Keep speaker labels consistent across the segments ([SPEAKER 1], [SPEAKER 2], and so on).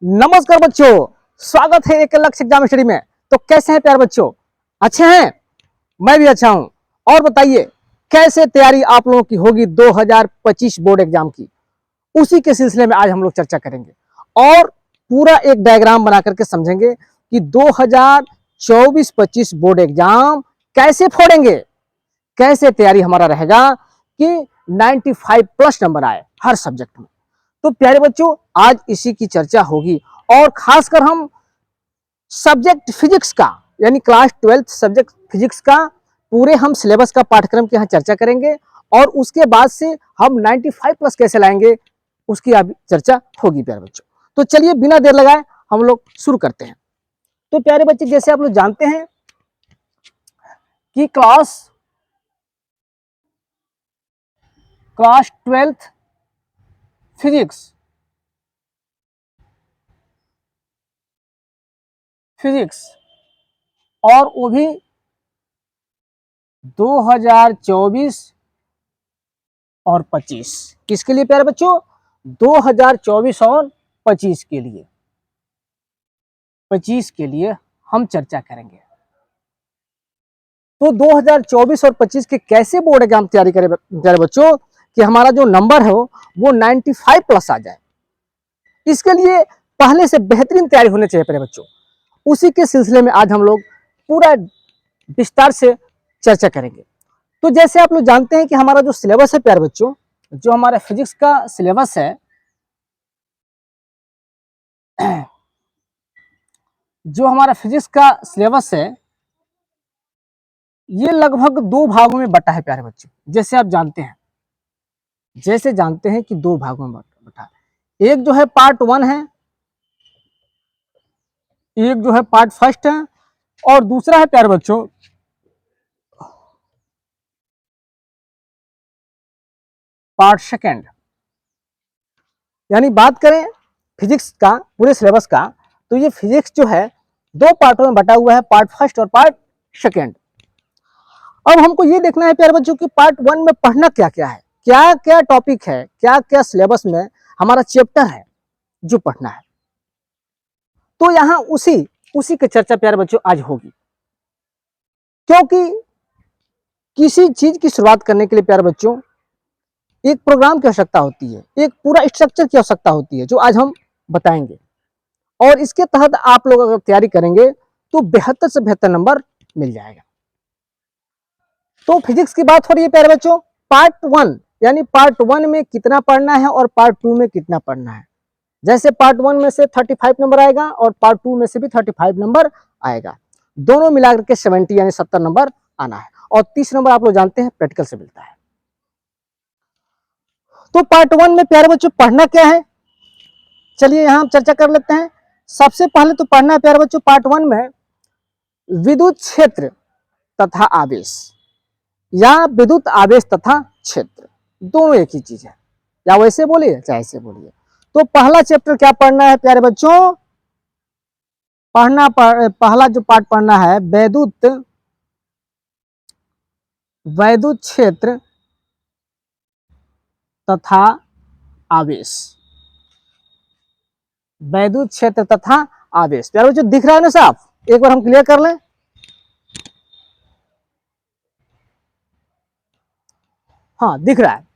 [SPEAKER 1] नमस्कार बच्चों, स्वागत है एक लक्ष्य एग्जाम स्टडी में। तो कैसे हैं प्यारे बच्चों? अच्छे हैं? मैं भी अच्छा हूं। और बताइए कैसे तैयारी आप लोगों की होगी 2025 बोर्ड एग्जाम की। उसी के सिलसिले में आज हम लोग चर्चा करेंगे और पूरा एक डायग्राम बना करके समझेंगे कि 2024-25 बोर्ड एग्जाम कैसे फोड़ेंगे, कैसे तैयारी हमारा रहेगा कि 95 प्लस नंबर आए हर सब्जेक्ट में। तो प्यारे बच्चों, आज इसी की चर्चा होगी और खासकर हम सब्जेक्ट फिजिक्स का यानी क्लास 12 सब्जेक्ट फिजिक्स का पूरे हम सिलेबस का पाठ्यक्रम की यहाँ चर्चा करेंगे और उसके बाद से हम 95 प्लस कैसे लाएंगे उसकी अब चर्चा होगी प्यारे बच्चों। तो चलिए बिना देर लगाए हम लोग शुरू करते हैं। तो प्यारे बच्चे, जैसे आप लोग जानते हैं कि क्लास 12 फिजिक्स और वो भी 2024 और 25 किसके लिए प्यारे बच्चों? 2024 और 25 के लिए, 25 के लिए हम चर्चा करेंगे। तो 2024 और 25 के कैसे बोर्ड एग्जाम तैयारी करें प्यारे बच्चों कि हमारा जो नंबर है वो 95 प्लस आ जाए। इसके लिए पहले से बेहतरीन तैयारी होनी चाहिए प्यारे बच्चों। उसी के सिलसिले में आज हम लोग पूरा विस्तार से चर्चा करेंगे। तो जैसे आप लोग जानते हैं कि हमारा जो सिलेबस है प्यारे बच्चों, जो हमारा फिजिक्स का सिलेबस है, जो हमारा फिजिक्स का सिलेबस है ये लगभग दो भागों में बटा है प्यारे बच्चों। जैसे आप जानते हैं, कि दो भागों में बटा है। एक जो है पार्ट 1 है, एक जो है पार्ट फर्स्ट है और दूसरा है प्यारे बच्चों पार्ट सेकंड। यानी बात करें फिजिक्स का पूरे सिलेबस का, तो ये फिजिक्स जो है दो पार्टों में बटा हुआ है, पार्ट फर्स्ट और पार्ट सेकंड। अब हमको ये देखना है प्यारे बच्चों कि पार्ट 1 में पढ़ना क्या क्या है, क्या क्या टॉपिक है, क्या क्या सिलेबस में हमारा चैप्टर है जो पढ़ना है। तो यहाँ उसी की चर्चा प्यारे बच्चों आज होगी, क्योंकि किसी चीज की शुरुआत करने के लिए प्यारे बच्चों एक प्रोग्राम की आवश्यकता होती है, एक पूरा स्ट्रक्चर की आवश्यकता होती है जो आज हम बताएंगे। और इसके तहत आप लोग अगर तैयारी करेंगे तो बेहतर से बेहतर नंबर मिल जाएगा। तो फिजिक्स की बात हो रही है प्यारे बच्चों, पार्ट 1 यानी पार्ट 1 में कितना पढ़ना है और पार्ट 2 में कितना पढ़ना है। जैसे पार्ट 1 में से 35 नंबर आएगा और पार्ट 2 में से भी 35 नंबर आएगा, दोनों मिलाकर के 70 यानी 70 नंबर आना है। और 30 नंबर आप लोग जानते हैं प्रैक्टिकल से मिलता है। तो पार्ट 1 में प्यारे बच्चों पढ़ना क्या है, चलिए यहां हम चर्चा कर लेते हैं। सबसे पहले तो पढ़ना है प्यारे बच्चों पार्ट 1 में विद्युत क्षेत्र तथा आवेश, या विद्युत आवेश तथा क्षेत्र, दोनों एक ही चीज है, या वैसे बोलिए चाहे ऐसे बोलिए। तो पहला चैप्टर क्या पढ़ना है प्यारे बच्चों? पहला जो पार्ट पढ़ना है वैद्युत क्षेत्र तथा आवेश, वैद्युत क्षेत्र तथा आवेश। प्यारे बच्चों दिख रहा है ना साफ? एक बार हम क्लियर कर लें। हाँ दिख रहा है।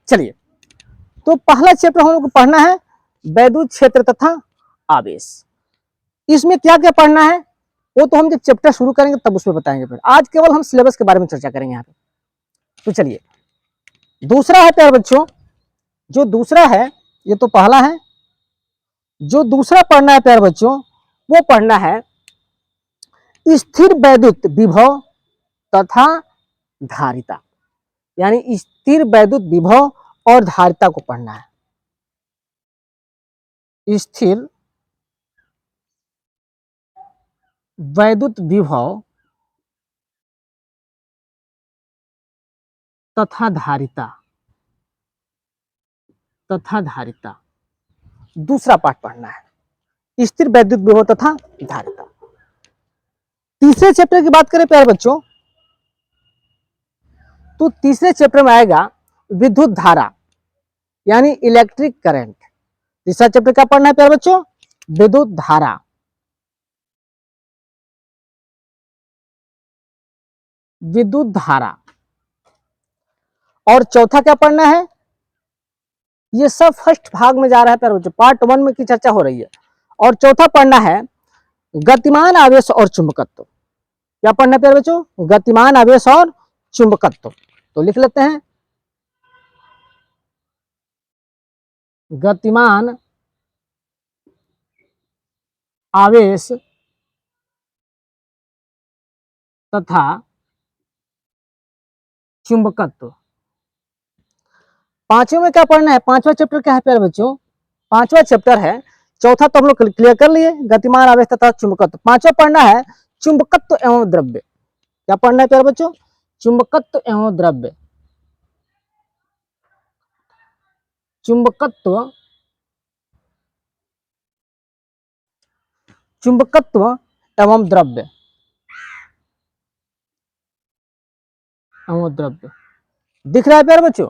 [SPEAKER 1] चलिए, तो पहला चैप्टर हम लोग को पढ़ना है वैद्युत क्षेत्र तथा आवेश। इसमें क्या क्या पढ़ना है वो तो हम जब चैप्टर शुरू करेंगे तब उसमें बताएंगे। फिर आज केवल हम सिलेबस के बारे में चर्चा करेंगे यहाँ पे। तो चलिए, दूसरा है प्यारे बच्चों, जो दूसरा है ये तो पहला है, जो दूसरा पढ़ना है प्यारे बच्चों वो पढ़ना है स्थिर वैद्युत विभव तथा धारिता। यानी स्थिर वैद्युत विभव और धारिता को पढ़ना है। स्थिर वैद्युत विभव तथा धारिता, दूसरा पाठ पढ़ना है स्थिर वैद्युत विभव तथा धारिता। तीसरे चैप्टर की बात करें प्यारे बच्चों, तो तीसरे चैप्टर में आएगा विद्युत धारा यानी इलेक्ट्रिक करंट। तीसरा चैप्टर क्या पढ़ना है प्यारे बच्चों? विद्युत धारा, विद्युत धारा। और चौथा क्या पढ़ना है, ये सब फर्स्ट भाग में जा रहा है प्यारे बच्चों, पार्ट 1 में की चर्चा हो रही है। और चौथा पढ़ना है गतिमान आवेश और चुंबकत्व। क्या पढ़ना है प्यारे बच्चों, गतिमान आवेश और चुंबकत्व। तो लिख लेते हैं, गतिमान आवेश तथा चुंबकत्व। पांचवें में क्या पढ़ना है, पांचवा चैप्टर क्या है प्यारे बच्चों, पांचवा चैप्टर है, चौथा तो हम लोग क्लियर कर लिए, गतिमान आवेश तथा चुंबकत्व। पांचवा पढ़ना है चुंबकत्व एवं द्रव्य। क्या पढ़ना है प्यारे बच्चों, चुंबकत्व एवं द्रव्य, चुंबकत्व, चुंबकत्व एवं द्रव्य, एवं द्रव्य। दिख रहा है प्यारे बच्चों,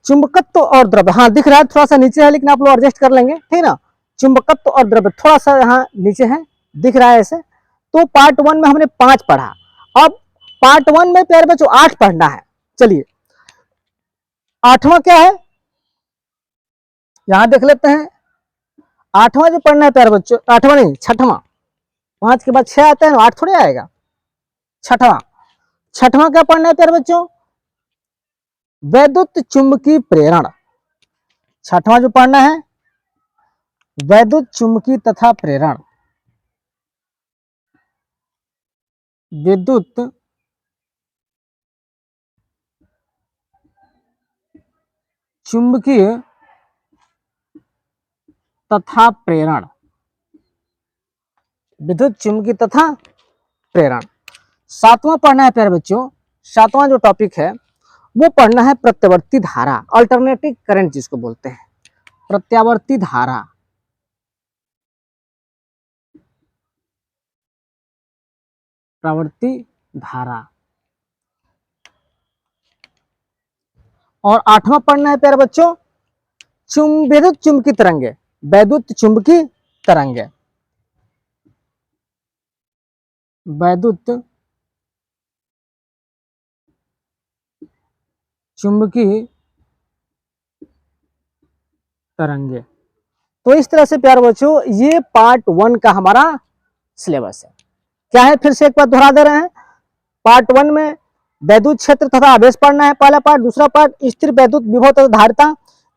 [SPEAKER 1] चुंबकत्व और द्रव्य, हाँ दिख रहा है, थोड़ा सा नीचे है लेकिन आप लोग एडजस्ट कर लेंगे, ठीक ना। चुंबकत्व और द्रव्य थोड़ा सा यहाँ नीचे है, दिख रहा है ऐसे। तो पार्ट 1 में हमने 5 पढ़ा, अब पार्ट 1 में प्यारे बच्चों 8 पढ़ना है। चलिए, आठवां क्या है, यहां देख लेते हैं। आठवां जो पढ़ना है प्यारे बच्चों, आठवां नहीं, छठवां, 5 के बाद 6 आता है ना, 8 थोड़े आएगा, छठवां। छठवां क्या पढ़ना है प्यारे बच्चों, वैद्युत चुंबकीय प्रेरण। छठवां जो पढ़ना है, वैद्युत चुंबकीय तथा प्रेरण, विद्युत चुंबकीय तथा प्रेरण, विद्युत चुंबकीय तथा प्रेरण। सातवां पढ़ना है प्यारे बच्चों, सातवां जो टॉपिक है वो पढ़ना है प्रत्यावर्ती धारा, अल्टरनेटिव करंट जिसको बोलते हैं, प्रत्यावर्ती धारा, प्रवृत्ति धारा। और आठवां पढ़ना है प्यारे बच्चों, विद्युत चुंबकीय तरंगे, वैद्युत चुंबकीय तरंगे, वैद्युत चुंबकीय तरंगे। तो इस तरह से प्यारे बच्चों ये पार्ट 1 का हमारा सिलेबस है। क्या है, फिर से एक बार दोहरा दे रहे हैं। पार्ट 1 में वैद्युत क्षेत्र तथा आवेश पढ़ना है, पहला पार्ट। दूसरा पार्ट स्थिर वैद्युत विभव तथा धारिता।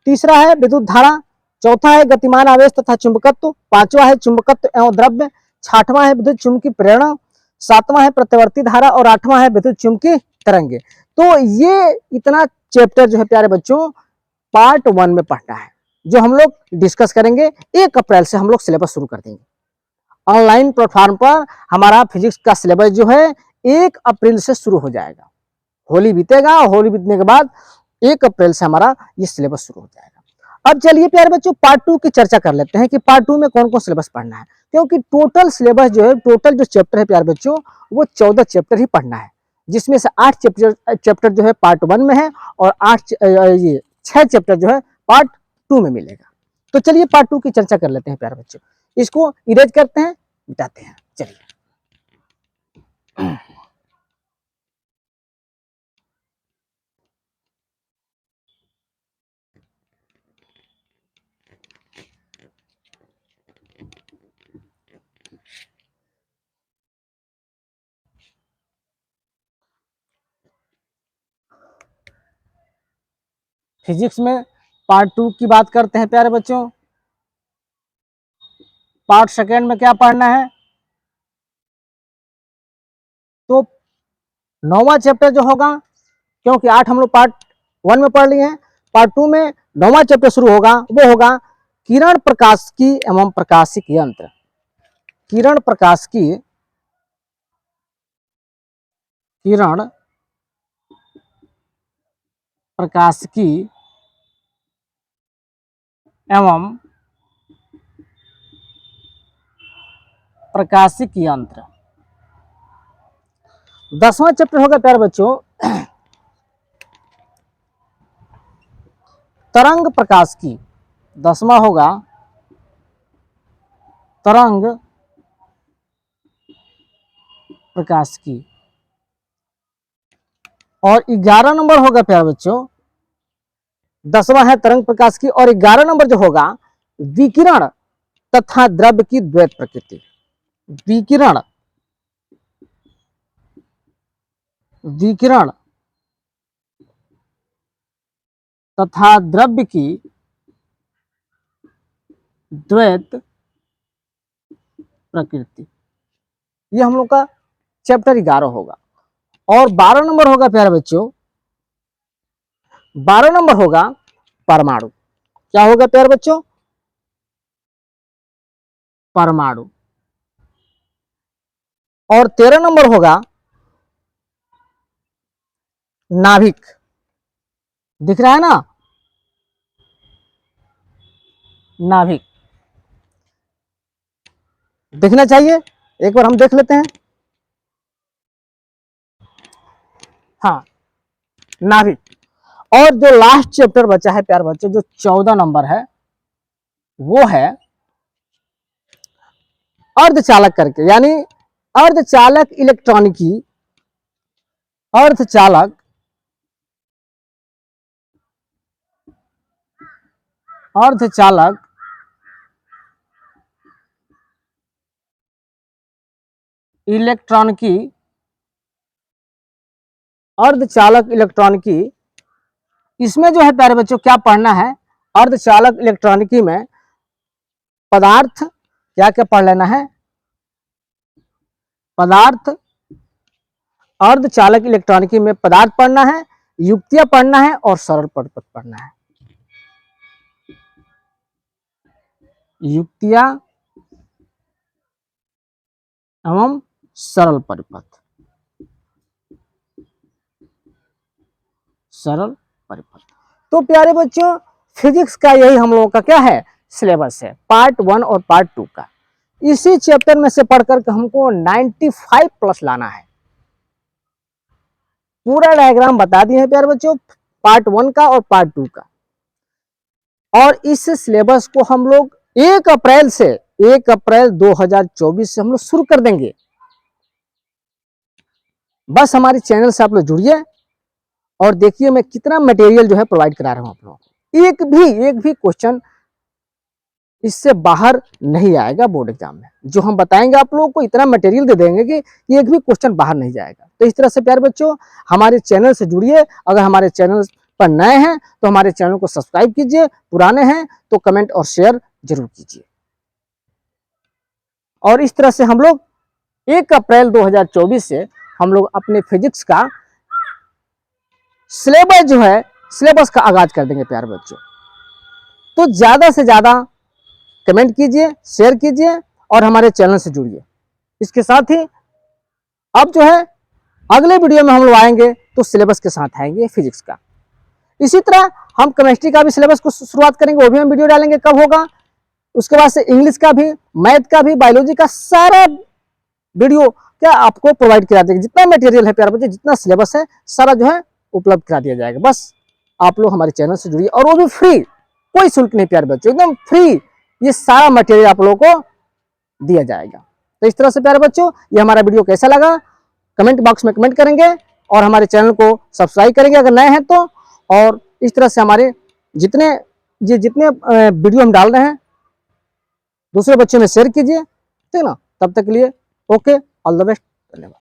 [SPEAKER 1] तीसरा है विद्युत धारा। चौथा है गतिमान आवेश तथा चुंबकत्व। पांचवा है चुंबकत्व एवं द्रव्य। छठवां है विद्युत चुंबकीय प्रेरणा। सातवां है प्रत्यावर्ती धारा और आठवां है विद्युत चुंबकीय तरंगे। तो ये इतना चैप्टर जो है प्यारे बच्चों पार्ट 1 में पढ़ना है, जो हम लोग डिस्कस करेंगे। 1 अप्रैल से हम लोग सिलेबस शुरू कर देंगे। ऑनलाइन प्लेटफॉर्म पर हमारा फिजिक्स का सिलेबस जो है 1 अप्रैल से शुरू हो जाएगा। होली बीतेगा, होली बीतने के बाद 1 अप्रैल से हमारा ये सिलेबस शुरू हो जाएगा। अब चलिए प्यारे बच्चों पार्ट 2 की चर्चा कर लेते हैं कि पार्ट 2 में कौन कौन सिलेबस पढ़ना है, क्योंकि टोटल सिलेबस जो है, टोटल जो चैप्टर है प्यारे बच्चों वो 14 चैप्टर ही पढ़ना है, जिसमें से 8 चैप्टर जो है पार्ट 1 में है और 6 चैप्टर जो है पार्ट 2 में मिलेगा। तो चलिए पार्ट 2 की चर्चा कर लेते हैं प्यारे बच्चों। इसको इरेज करते हैं, मिटाते हैं। चलिए, फिजिक्स में पार्ट 2 की बात करते हैं प्यारे बच्चों। पार्ट सेकेंड में क्या पढ़ना है, तो 9वां चैप्टर जो होगा, क्योंकि 8 हम लोग पार्ट 1 में पढ़ लिए हैं, पार्ट 2 में 9वां चैप्टर शुरू होगा, वो होगा किरण प्रकाशिकी एवं प्रकाशिक यंत्र। किरण प्रकाशिकी, किरण प्रकाशिकी एवं प्रकाशिक यंत्र। 10वां चैप्टर होगा प्यारे बच्चों तरंग प्रकाश की, 10वां होगा तरंग प्रकाश की, और 11 नंबर होगा प्यारे बच्चों, 10वां है तरंग प्रकाश की, और 11 नंबर जो होगा विकिरण तथा द्रव्य की द्वैत प्रकृति। विकिरण विकिरण तथा द्रव्य की द्वैत प्रकृति, ये हम लोग का चैप्टर 11 होगा। और 12 नंबर होगा प्यारे बच्चों, 12 नंबर होगा परमाणु। क्या होगा प्यारे बच्चों? परमाणु। और 13 नंबर होगा नाभिक। दिख रहा है ना, नाभिक दिखना चाहिए, एक बार हम देख लेते हैं। हाँ, नाभिक। और जो लास्ट चैप्टर बचा है प्यारे बच्चों, जो 14 नंबर है, वो है अर्धचालक करके, यानी अर्धचालक इलेक्ट्रॉनिकी, अर्धचालक अर्धचालक इलेक्ट्रॉनिकी, अर्धचालक इलेक्ट्रॉनिकी। इसमें जो है प्यारे बच्चों क्या पढ़ना है, अर्धचालक इलेक्ट्रॉनिकी में पदार्थ, क्या क्या पढ़ लेना है, पदार्थ, अर्धचालक इलेक्ट्रॉनिकी में पदार्थ पढ़ना है, युक्तियां पढ़ना है, और सरल परिपथ पढ़ना है। युक्तियां एवं सरल परिपथ, सरल परिपथ। तो प्यारे बच्चों, फिजिक्स का यही हम लोगों का क्या है, सिलेबस है, पार्ट 1 और पार्ट 2 का। इसी चैप्टर में से पढ़ करके हमको 95 प्लस लाना है। पूरा डायग्राम बता दिए हैं प्यारे बच्चों, पार्ट 1 का और पार्ट 2 का। और इस सिलेबस को हम लोग 1 अप्रैल से, 1 अप्रैल 2024 से हम लोग शुरू कर देंगे। बस हमारे चैनल से आप लोग जुड़िए और देखिए मैं कितना मटेरियल जो है प्रोवाइड करा रहा हूं आप लोगों को। एक भी क्वेश्चन इससे बाहर नहीं आएगा बोर्ड एग्जाम में। जो हम बताएंगे आप लोगों को, इतना मटेरियल दे देंगे कि एक भी क्वेश्चन बाहर नहीं जाएगा। तो इस तरह से प्यारे बच्चों, हमारे चैनल से जुड़िए। अगर हमारे चैनल पर नए हैं तो हमारे चैनल को सब्सक्राइब कीजिए, पुराने हैं तो कमेंट और शेयर जरूर कीजिए। और इस तरह से हम लोग 1 अप्रैल 2024 से हम लोग अपने फिजिक्स का सिलेबस जो है, सिलेबस का आगाज कर देंगे प्यारे बच्चों। तो ज्यादा से ज्यादा कमेंट कीजिए, शेयर कीजिए और हमारे चैनल से जुड़िए। इसके साथ ही अब जो है अगले वीडियो में हम लोग आएंगे तो सिलेबस के साथ आएंगे फिजिक्स का। इसी तरह हम केमिस्ट्री का भी सिलेबस को शुरुआत करेंगे, वो भी हम वीडियो डालेंगे। कब होगा? उसके बाद से इंग्लिश का भी, मैथ का भी, बायोलॉजी का सारा वीडियो क्या आपको प्रोवाइड करा देंगे। जितना मटेरियल है प्यारे बच्चे, जितना सिलेबस है, सारा जो है उपलब्ध करा दिया जाएगा। बस आप लोग हमारे चैनल से जुड़िए, और वो भी फ्री, कोई शुल्क नहीं प्यारे बच्चों, एकदम फ्री ये सारा मटेरियल आप लोगों को दिया जाएगा। तो इस तरह से प्यारे बच्चों, ये हमारा वीडियो कैसा लगा कमेंट बॉक्स में कमेंट करेंगे और हमारे चैनल को सब्सक्राइब करेंगे अगर नए हैं तो। और इस तरह से हमारे जितने वीडियो हम डाल रहे हैं दूसरे बच्चों में शेयर कीजिए, ठीक ना। तब तक के लिए ओके, ऑल द बेस्ट, धन्यवाद।